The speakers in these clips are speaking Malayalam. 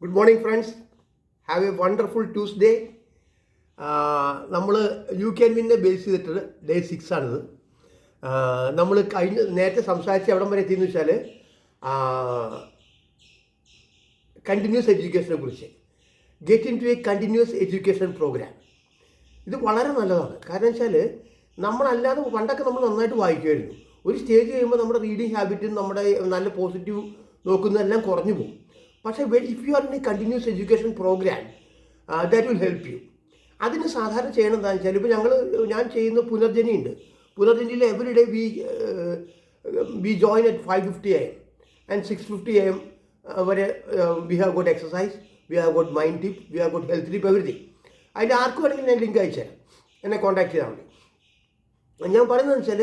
Good morning, friends. Have a wonderful Tuesday. നമ്മൾ യു ക്യാൻ വിന്നെ ബേസ് ചെയ്തിട്ട് ഡേ 6 ആണിത്. നമ്മൾ നേരത്തെ സംസാരിച്ച് എവിടം വരെ എത്തിയെന്ന് വെച്ചാൽ കണ്ടിന്യൂസ് എഡ്യൂക്കേഷനെ കുറിച്ച്. Get into a continuous education programme. ഇത് വളരെ നല്ലതാണ്. കാരണം വെച്ചാൽ നമ്മളല്ലാതെ പണ്ടൊക്കെ നമ്മൾ നന്നായിട്ട് വായിക്കുമായിരുന്നു. ഒരു സ്റ്റേജ് കഴിയുമ്പോൾ നമ്മുടെ റീഡിങ് ഹാബിറ്റും നമ്മുടെ നല്ല പോസിറ്റീവ് നോക്കുന്നതെല്ലാം കുറഞ്ഞു പോകും. പക്ഷേ if you are in a continuous education programme that will help you. അതിന് സാധാരണ ചെയ്യണം എന്താണെന്ന് വെച്ചാൽ ഇപ്പോൾ ഞാൻ ചെയ്യുന്ന പുനർജനി ഉണ്ട്. പുനർജനിയിൽ every day we join at 5:50 AM and 6:50 AM വരെ we have got exercise, we have got mind tip, we have got health tip, everything. അതിൻ്റെ ആർക്ക് വേണമെങ്കിൽ ഞാൻ ലിങ്ക് അയച്ചു തരാം, എന്നെ കോൺടാക്ട് ചെയ്താൽ മതി. ഞാൻ പറയുന്നതെന്ന് വെച്ചാൽ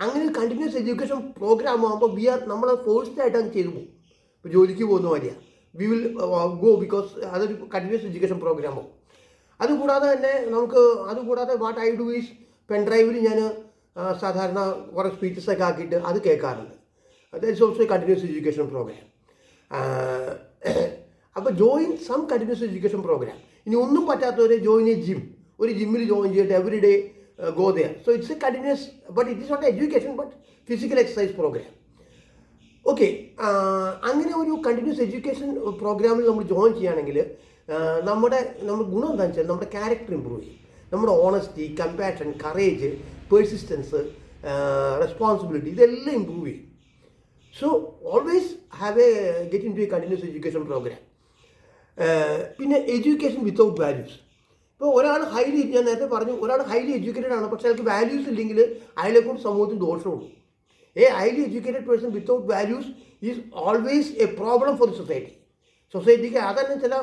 അങ്ങനെ കണ്ടിന്യൂസ് എഡ്യൂക്കേഷൻ പ്രോഗ്രാം ആകുമ്പോൾ നമ്മൾ ഫോഴ്സ്ഡ് ആയിട്ട് അങ്ങ് ചെയ്തു പോകും. ഇപ്പോൾ ജോലിക്ക് പോകുന്ന മാതിരിയാണ്. വി വിൽ ഗോ ബിക്കോസ് അതൊരു കണ്ടിന്യൂസ് എഡ്യൂക്കേഷൻ പ്രോഗ്രാമാവും. അതുകൂടാതെ തന്നെ അതുകൂടാതെ വാട്ട് ഐ ഡു ഈസ് പെൻഡ്രൈവിൽ ഞാൻ സാധാരണ കുറേ സ്പീച്ചസൊക്കെ ആക്കിയിട്ട് അത് കേൾക്കാറുണ്ട്. That is also a continuous education program. അപ്പോൾ join some continuous education program. ഇനി ഒന്നും പറ്റാത്തവരെ ജോയിൻ എ ജിം. ഒരു ജിമ്മിൽ ജോയിൻ ചെയ്തിട്ട് every day go there. So it's a continuous, but it is not education, but physical exercise program. Okay, അങ്ങനെ ഒരു കണ്ടിന്യൂസ് എഡ്യൂക്കേഷൻ പ്രോഗ്രാമിൽ നമ്മൾ ജോയിൻ ചെയ്യുകയാണെങ്കിൽ നമ്മുടെ ഗുണം എന്താണെന്ന് വെച്ചാൽ നമ്മുടെ ക്യാരക്ടർ ഇമ്പ്രൂവ് ചെയ്യും. നമ്മുടെ honesty, compassion, courage, persistence, responsibility ഇതെല്ലാം ഇമ്പ്രൂവ് ചെയ്യും. So always have get into a continuous education programme. പിന്നെ എഡ്യൂക്കേഷൻ വിത്തൗട്ട് വാല്യൂസ്. ഇപ്പോൾ ഞാൻ നേരത്തെ പറഞ്ഞു, ഒരാൾ ഹൈലി എഡ്യൂക്കേറ്റഡ് ആണ്, പക്ഷേ അയാൾക്ക് വാല്യൂസ് ഇല്ലെങ്കിൽ അയാളെക്കൊണ്ട് സമൂഹത്തിന് ദോഷമുള്ളൂ. A highly educated person without values is always a problem for the സൊസൈറ്റിക്ക്. അതന്നെ ചില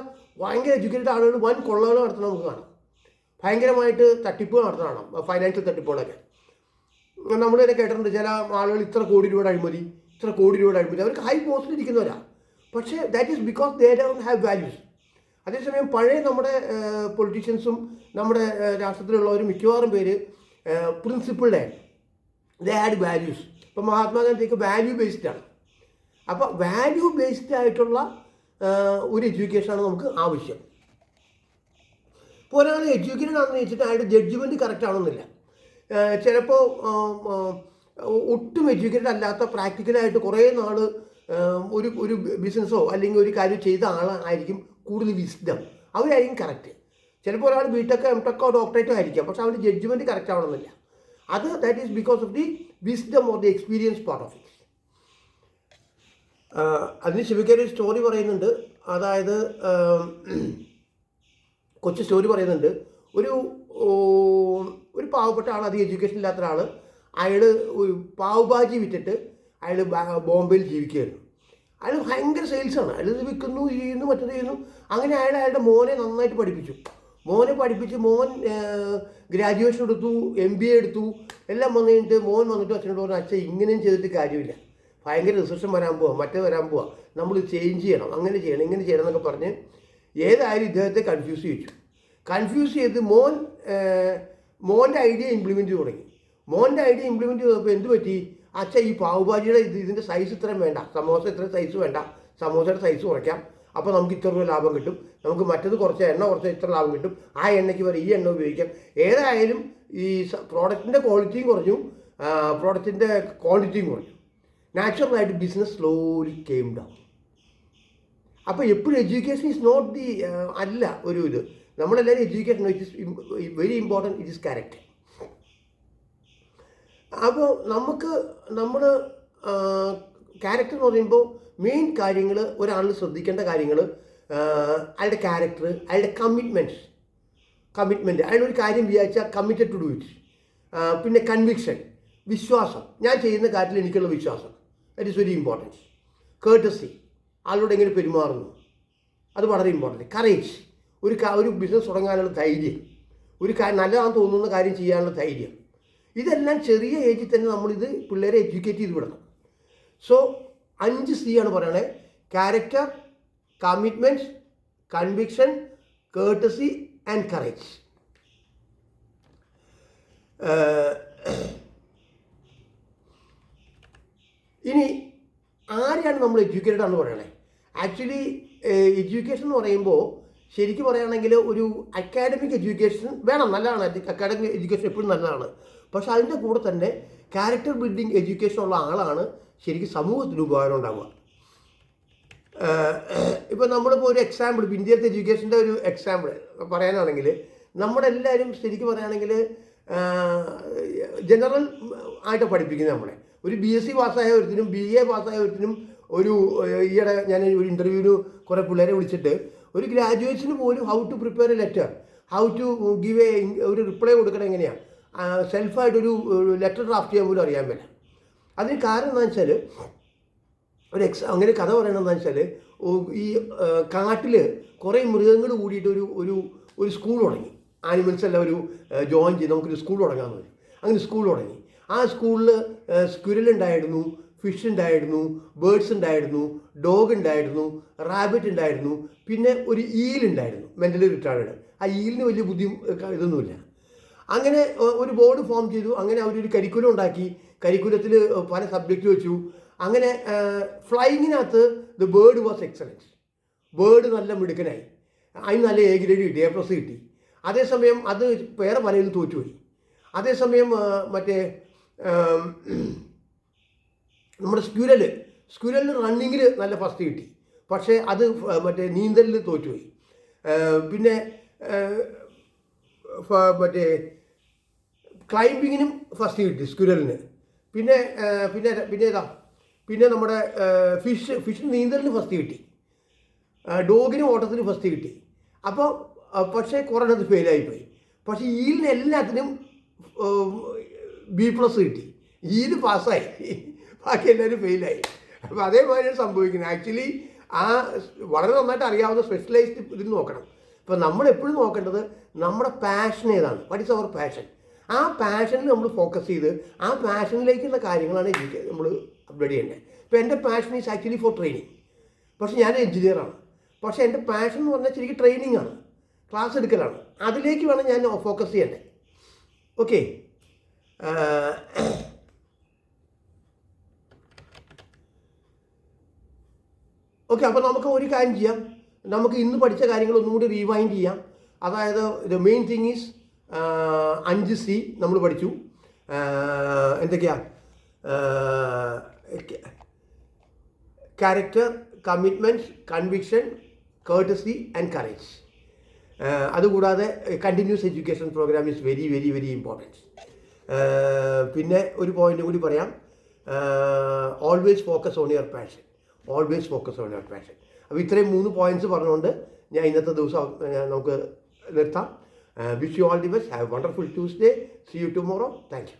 ഭയങ്കര എഡ്യൂക്കേറ്റഡ് ആളുകൾ വൻ കൊള്ളകൾ നടത്തണം നമുക്ക് കാണാം. ഭയങ്കരമായിട്ട് തട്ടിപ്പുകൾ നടത്തണം കാണാം, ഫൈനാൻഷ്യൽ തട്ടിപ്പുകളൊക്കെ. നമ്മൾ തന്നെ കേട്ടിട്ടുണ്ട്, ചില ആളുകൾ ഇത്ര കോടി രൂപയുടെ അഴിമതി. അവർക്ക് ഹൈ പോസ്റ്റിൽ ഇരിക്കുന്നവരാണ്, പക്ഷേ that is because they don't have values. അതേസമയം പഴയ നമ്മുടെ പൊളിറ്റീഷ്യൻസും നമ്മുടെ രാഷ്ട്രത്തിലുള്ളവരും മിക്കവാറും പേര് പ്രിൻസിപ്പിൾഡ് ആയിരുന്നു. They had values. ഇപ്പോൾ മഹാത്മാഗാന്ധിക്ക് വാല്യൂ ബേസ്ഡാണ്. അപ്പോൾ വാല്യൂ ബേസ്ഡ് ആയിട്ടുള്ള ഒരു എഡ്യൂക്കേഷനാണ് നമുക്ക് ആവശ്യം. ഇപ്പോൾ ഒരാൾ എഡ്യൂക്കേറ്റഡ് ആണെന്ന് വെച്ചിട്ട് അയാളുടെ ജഡ്ജ്മെൻറ്റ് കറക്റ്റ് ആണെന്നില്ല. ചിലപ്പോൾ ഒട്ടും എഡ്യൂക്കേറ്റഡ് അല്ലാത്ത പ്രാക്ടിക്കലായിട്ട് കുറേ നാൾ ഒരു ബിസിനസ്സോ അല്ലെങ്കിൽ ഒരു കാര്യം ചെയ്ത ആളായിരിക്കും കൂടുതൽ വിസ്ഡം. അവരായിരിക്കും കറക്റ്റ്. ചിലപ്പോൾ ഒരാൾ ബിടെക്കോ എംടെക്കോ ഡോക്ടറേറ്റോ ആയിരിക്കാം, പക്ഷെ അവൻ്റെ ജഡ്ജ്മെൻറ്റ് കറക്റ്റ് ആവണമെന്നില്ല. That is because of the wisdom or the experience part of it. അതിന് ശിവയ്ക്കൊരു സ്റ്റോറി പറയുന്നുണ്ട്. അതായത് കൊച്ചു സ്റ്റോറി പറയുന്നുണ്ട്. ഒരു പാവപ്പെട്ട ആൾ, അധികം എഡ്യൂക്കേഷൻ ഇല്ലാത്ത ഒരാൾ, അയാൾ പാവ് ഭാജി വിറ്റിട്ട് അയാൾ ബോംബെയിൽ ജീവിക്കുകയായിരുന്നു. അയാൾ ഭയങ്കര സെയിൽസാണ്. അയാൾ ഇത് വിൽക്കുന്നു, ചെയ്യുന്നു, മറ്റത് ചെയ്യുന്നു. അങ്ങനെ അയാളുടെ മോനെ നന്നായിട്ട് പഠിപ്പിച്ചു. മോൻ ഗ്രാജുവേഷൻ എടുത്തു, MBA എടുത്തു, എല്ലാം വന്നിട്ട് മോൻ വന്നിട്ട് അച്ഛനോട് പറഞ്ഞു, അച്ഛൻ ഇങ്ങനെയും ചെയ്തിട്ട് കാര്യമില്ല, ഭയങ്കര റിസപ്ഷൻ വരാൻ പോവാം, മറ്റേ വരാൻ പോവാം, നമ്മൾ ചേഞ്ച് ചെയ്യണം, അങ്ങനെ ചെയ്യണം, ഇങ്ങനെ ചെയ്യണം എന്നൊക്കെ പറഞ്ഞ് ഏതായാലും ഇദ്ദേഹത്തെ കൺഫ്യൂസ് ചെയ്ത് മോൻ്റെ ഐഡിയ ഇംപ്ലിമെൻറ്റ് ചെയ്ത് തുടങ്ങി. മോൻ്റെ ഐഡിയ ഇംപ്ലിമെൻറ്റ് ചെയ്തപ്പോൾ എന്ത് പറ്റി? അച്ഛൻ ഈ പാവുഭാജിയുടെ ഇതിൻ്റെ സൈസ് ഇത്രയും വേണ്ട, സമോസ ഇത്രയും സൈസ് വേണ്ട, സമോസയുടെ സൈസ് കുറയ്ക്കാം, അപ്പോൾ നമുക്ക് ഇത്ര രൂപ ലാഭം കിട്ടും, നമുക്ക് മറ്റത് കുറച്ച് എണ്ണ കുറച്ച് ഇത്ര ലാഭം കിട്ടും, ആ എണ്ണയ്ക്ക് വരെ ഈ എണ്ണ ഉപയോഗിക്കാം. ഏതായാലും ഈ പ്രോഡക്റ്റിൻ്റെ ക്വാളിറ്റിയും കുറഞ്ഞു, പ്രോഡക്റ്റിൻ്റെ ക്വാണ്ടിറ്റിയും കുറഞ്ഞു. നാച്ചുറലായിട്ട് ബിസിനസ് സ്ലോലി കെയിം ഡൗൺ. അപ്പോൾ എപ്പോഴും എഡ്യൂക്കേഷൻ ഈസ് നോട്ട് ദി അല്ല ഒരു ഇത്. നമ്മളെല്ലാവരും education it is very important, it is character. അപ്പോൾ നമ്മൾ ക്യാരക്ടർ എന്ന് പറയുമ്പോൾ മെയിൻ കാര്യങ്ങൾ, ഒരാളിൽ ശ്രദ്ധിക്കേണ്ട കാര്യങ്ങൾ, അയാളുടെ ക്യാരക്ടർ, അയാളുടെ കമ്മിറ്റ്മെൻറ്റ്, അയാളൊരു കാര്യം വിചാരിച്ചാൽ കമ്മിറ്റഡ് ടു ഡു ഇറ്റ്. പിന്നെ കൺവിക്ഷൻ, വിശ്വാസം, ഞാൻ ചെയ്യുന്ന കാര്യത്തിൽ എനിക്കുള്ള വിശ്വാസം, that is very important. Courtesy, ആളോട് എങ്ങനെ പെരുമാറുന്നു, അത് വളരെ ഇമ്പോർട്ടൻറ്റ്. കറേജ്, ഒരു ബിസിനസ് തുടങ്ങാനുള്ള ധൈര്യം, ഒരു നല്ലതാണെന്ന് തോന്നുന്ന കാര്യം ചെയ്യാനുള്ള ധൈര്യം. ഇതെല്ലാം ചെറിയ ഏജിൽ തന്നെ നമ്മളിത് പിള്ളേരെ എഡ്യൂക്കേറ്റ് ചെയ്ത് വിടണം. സോ 5 C ആണ് പറയണേ: character, commitment, conviction, courtesy and courage. ഇനി ആരെയാണ് നമ്മൾ എഡ്യൂക്കേറ്റഡ് ആണെന്ന് പറയണേ? ആക്ച്വലി എഡ്യൂക്കേഷൻ എന്ന് പറയുമ്പോൾ ശരിക്കും പറയുകയാണെങ്കിൽ ഒരു അക്കാഡമിക് എഡ്യൂക്കേഷൻ വേണം, നല്ലതാണ്. അക്കാഡമിക് എഡ്യൂക്കേഷൻ എപ്പോഴും നല്ലതാണ്. പക്ഷെ അതിൻ്റെ കൂടെ തന്നെ ക്യാരക്ടർ ബിൽഡിംഗ് എഡ്യൂക്കേഷൻ ഉള്ള ആളാണ് ശരിക്കും സമൂഹത്തിന് ഉപകാരം ഉണ്ടാവുക. ഇപ്പോൾ നമ്മളിപ്പോൾ ഒരു എക്സാമ്പിൾ, ഇപ്പോൾ ഇന്ത്യയിലത്തെ എഡ്യൂക്കേഷൻ്റെ ഒരു എക്സാമ്പിൾ പറയാനാണെങ്കിൽ, നമ്മുടെ എല്ലാവരും ശരിക്കും പറയുകയാണെങ്കിൽ ജനറൽ ആയിട്ട് പഠിപ്പിക്കുന്നത്. നമ്മളെ ഒരു BSc പാസ്സായ ഒരുത്തിനും BA പാസ്സായ ഒരുത്തിനും ഈയിടെ ഞാൻ ഒരു ഇൻ്റർവ്യൂവിന് കുറേ പിള്ളേരെ വിളിച്ചിട്ട് ഒരു ഗ്രാജുവേറ്റ്സിന് പോലും how to prepare a letter, how to give ഒരു റിപ്ലൈ കൊടുക്കണം എങ്ങനെയാണ്, സെൽഫായിട്ടൊരു ലെറ്റർ ഡ്രാഫ്റ്റ് ചെയ്യാൻ പോലും അറിയാൻ പറ്റില്ല. അതിന് കാരണം എന്താണെന്ന് വെച്ചാൽ അങ്ങനെ കഥ പറയണമെന്ന് വെച്ചാൽ ഈ കാട്ടിൽ കുറേ മൃഗങ്ങൾ കൂടിയിട്ട് ഒരു സ്കൂൾ തുടങ്ങി. ആനിമൽസ് എല്ലാം ജോയിൻ ചെയ്ത് നമുക്കൊരു സ്കൂൾ തുടങ്ങാമെന്ന് പറഞ്ഞു. അങ്ങനെ സ്കൂൾ തുടങ്ങി. ആ സ്കൂളിൽ സ്ക്വിരൽ ഉണ്ടായിരുന്നു, ഫിഷ് ഉണ്ടായിരുന്നു, ബേർഡ്സ് ഉണ്ടായിരുന്നു, ഡോഗ് ഉണ്ടായിരുന്നു, റാബിറ്റ് ഉണ്ടായിരുന്നു, പിന്നെ ഒരു ഈൽ ഉണ്ടായിരുന്നു, മെൻ്റലി റിട്ടാർഡ്. ആ ഈലിന് വലിയ ഇതൊന്നുമില്ല. അങ്ങനെ ഒരു ബോർഡ് ഫോം ചെയ്തു. അങ്ങനെ അവരൊരു കരിക്കുലം ഉണ്ടാക്കി. കരിക്കുലത്തിൽ പല സബ്ജക്റ്റ് വെച്ചു. അങ്ങനെ ഫ്ലൈയിങ്ങിനകത്ത് the bird was excellence. Bird നല്ല മിടുക്കനായി. അതിന് നല്ല A ഗ്രേഡ് കിട്ടി, A+ കിട്ടി. അതേസമയം അത് വേറെ പലരും തോറ്റുപോയി. അതേസമയം മറ്റേ നമ്മുടെ സ്ക്വിരലിന് റണ്ണിങ്ങിൽ നല്ല ഫസ്റ്റ് കിട്ടി. പക്ഷേ അത് മറ്റേ നീന്തലിൽ തോറ്റുപോയി. പിന്നെ മറ്റേ ക്ലൈംബിങ്ങിനും ഫസ്റ്റ് കിട്ടി സ്ക്വിരലിന്. പിന്നെ നമ്മുടെ ഫിഷ് നീന്തലിന് ഫസ്റ്റ് കിട്ടി. ഡോഗിന് ഓട്ടത്തിന് ഫസ്റ്റ് കിട്ടി. അപ്പോൾ പക്ഷേ കുറേത് ഫെയിലായിപ്പോയി. പക്ഷേ ഈലിന് എല്ലാത്തിനും B+ കിട്ടി. ഈല് പാസ്സായി, ബാക്കി എല്ലാവരും ഫെയിലായി. അപ്പോൾ അതേമാതിരിയാണ് സംഭവിക്കുന്നത്. ആക്ച്വലി വളരെ നന്നായിട്ട് അറിയാവുന്ന സ്പെഷ്യലൈസ്ഡ് ഇതിന് നോക്കണം. ഇപ്പോൾ നമ്മളെപ്പോഴും നോക്കേണ്ടത് നമ്മുടെ പാഷൻ ഏതാണ്, വാട്ട് ഈസ് അവർ പാഷൻ. ആ പാഷനിൽ നമ്മൾ ഫോക്കസ് ചെയ്ത് ആ പാഷനിലേക്കുള്ള കാര്യങ്ങളാണ് നമ്മൾ അപ്ഗ്രേഡ് ചെയ്യേണ്ടത്. ഇപ്പോൾ എൻ്റെ passion is actually four training. പക്ഷേ ഞാൻ എഞ്ചിനീയറാണ്. പക്ഷേ എൻ്റെ പാഷൻ എന്ന് പറഞ്ഞാൽ ശരിക്കും ട്രെയിനിങ് ആണ്, ക്ലാസ് എടുക്കലാണ്. അതിലേക്ക് വേണം ഞാൻ ഫോക്കസ് ചെയ്യേണ്ടത്. ഓക്കെ, അപ്പോൾ നമുക്ക് ഒരു കാര്യം ചെയ്യാം. നമുക്ക് ഇന്ന് പഠിച്ച കാര്യങ്ങൾ ഒന്നും കൂടി റീവൈൻഡ് ചെയ്യാം. അതായത് the main thing is 5C നമ്മൾ പഠിച്ചു. എന്തൊക്കെയാ? Character, commitment, conviction, courtesy and courage. അതുകൂടാതെ continuous education program is very very very important. പിന്നെ ഒരു പോയിന്റ് കൂടി പറയാം, always focus on your passion. Always focus on your passion. അപ്പോൾ ഇത്രയും 3 പോയിന്റ്സ് പറഞ്ഞുകൊണ്ട് ഞാൻ ഇന്നത്തെ ദിവസം നമുക്ക് നിർത്താം. Wish you all the best. Have a wonderful Tuesday. See you tomorrow. Thank U.